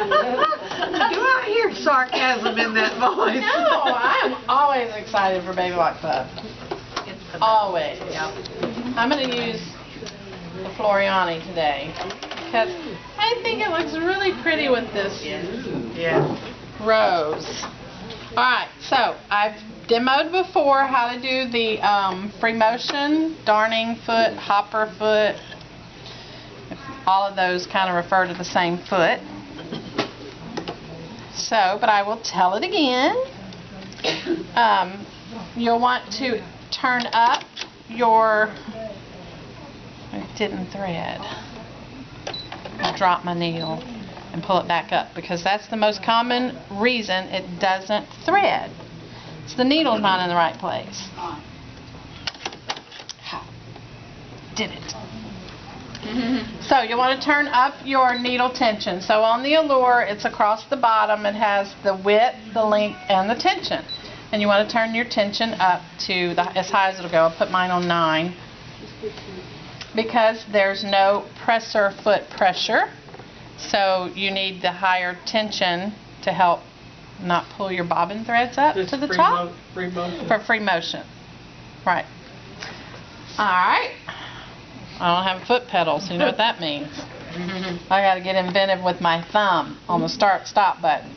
I hear sarcasm in that voice? No, I'm always excited for Baby Lock Pup. Always. Yep. I'm going to use the Floriani today because I think it looks really pretty with this rose. Alright, so I've demoed before how to do the free motion, darning foot, hopper foot. All of those kind of refer to the same foot. So, but I will tell it again. You'll want to turn up your, I didn't thread. I'll drop my needle and pull it back up because that's the most common reason it doesn't thread. It's the needle's not in the right place. Did it. So you want to turn up your needle tension. So on the allure, it's across the bottom. It has the width, the length, and the tension. And you want to turn your tension up to as high as it'll go. I'll put mine on 9 because there's no presser foot pressure. So you need the higher tension to help not pull your bobbin threads up to the top. Free motion. For free motion. Right. Alright. I don't have a foot pedal, so you know what that means. I got to get inventive with my thumb on the start-stop button.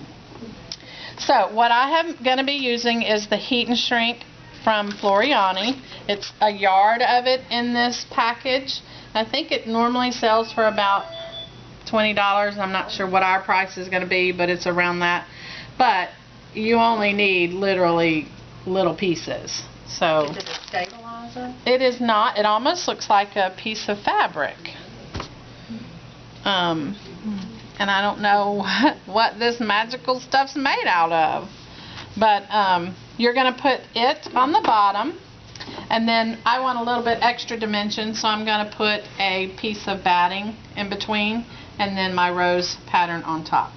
So what I am going to be using is the heat and shrink from Floriani. It's a yard of it in this package. I think it normally sells for about $20. I'm not sure what our price is going to be, but it's around that. But you only need literally little pieces. So is it a stabilizer? it is not. It almost looks like a piece of fabric. And I don't know what this magical stuff's made out of. But you're going to put it on the bottom. And then I want a little bit extra dimension, so I'm going to put a piece of batting in between and then my rose pattern on top.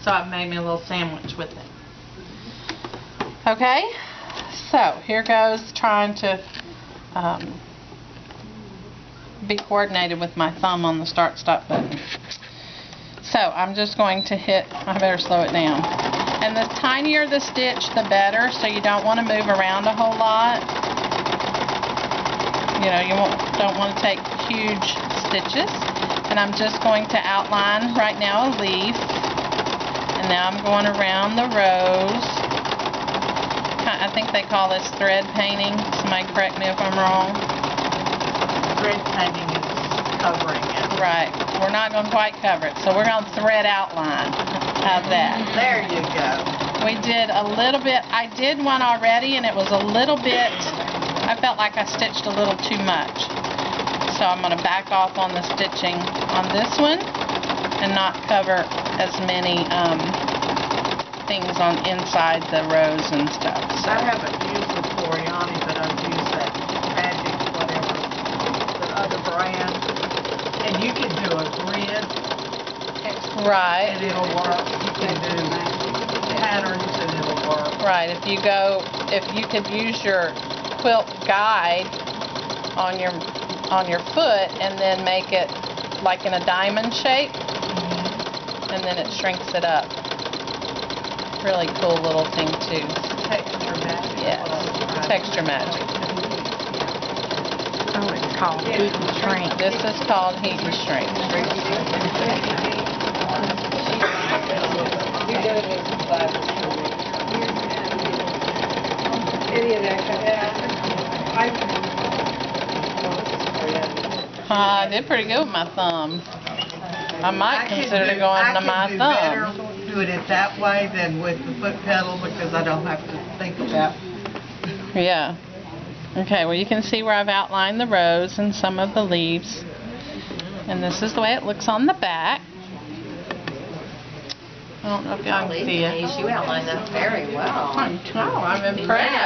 So I've made me a little sandwich with it. Okay, so here goes trying to be coordinated with my thumb on the start-stop button. So I'm just going to hit, I better slow it down. And the tinier the stitch, the better, so you don't want to move around a whole lot. You know, you don't want to take huge stitches. And I'm just going to outline right now a leaf. And now I'm going around the rose. I think they call this thread painting. Somebody correct me if I'm wrong. Thread painting is covering it. Right. We're not going to quite cover it. So we're going to thread outline. How's that? There you go. We did a little bit. I did one already and it was a little bit, I felt like I stitched a little too much. So I'm going to back off on the stitching on this one and not cover as many things on inside the rose and stuff. So. I haven't used the Floriani, but I've used that Magic, whatever, the other brand. And you can do a grid. Right. And it'll work. You can do patterns and it'll work. Right. If you could use your quilt guide on your foot and then make it like in a diamond shape, and then it shrinks it up. Really cool little thing too. Texture magic. Yes, texture magic. Oh, it's called heat and shrink. This is called heat and shrink. I did pretty good with my thumb. I might consider going to my thumb. I can do it that way than with the foot pedal because I don't have to think about. Yeah. Okay, well you can see where I've outlined the rose and some of the leaves. And this is the way it looks on the back. I don't know if y'all can see it. You outlined that very well. I'm impressed.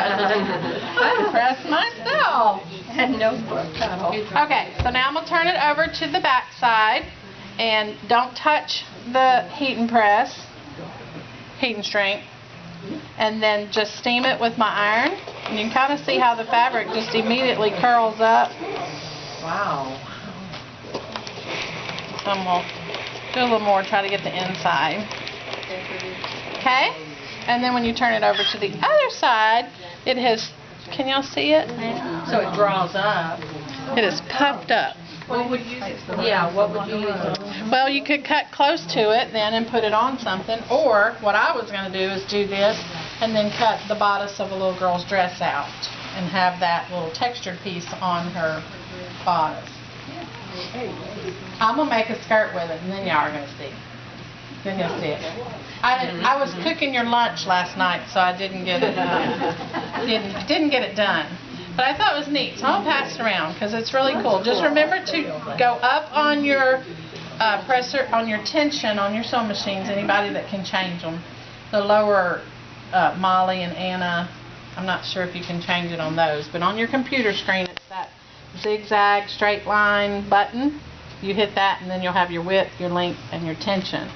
I'm impressed myself. And no foot pedal. Okay, so now I'm going to turn it over to the back side. And don't touch the heat and shrink. And then just steam it with my iron. And you can kind of see how the fabric just immediately curls up. Wow. I'm going to Do a little more, try to get the inside. Okay? And then when you turn it over to the other side, it has, can y'all see it? So it draws up. It is puffed up. What would you use? Yeah, what would you use? Well, you could cut close to it then and put it on something, or what I was going to do is do this and then cut the bodice of a little girl's dress out and have that little textured piece on her bodice. I'm going to make a skirt with it, and then y'all are going to see. Then you'll see it. I was cooking your lunch last night, so I didn't get it didn't get it done. But I thought it was neat, so I'll pass it around because it's really cool. Just remember to go up on your presser, on your tension on your sewing machines. Anybody that can change them. The lower Molly and Anna, I'm not sure if you can change it on those, but on your computer screen it's that zigzag straight line button. You hit that and then you'll have your width, your length, and your tension.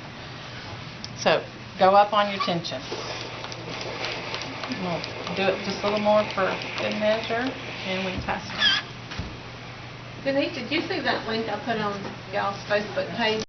So go up on your tension. We'll do it just a little more for good measure, and we test it. Denise, did you see that link I put on y'all's Facebook page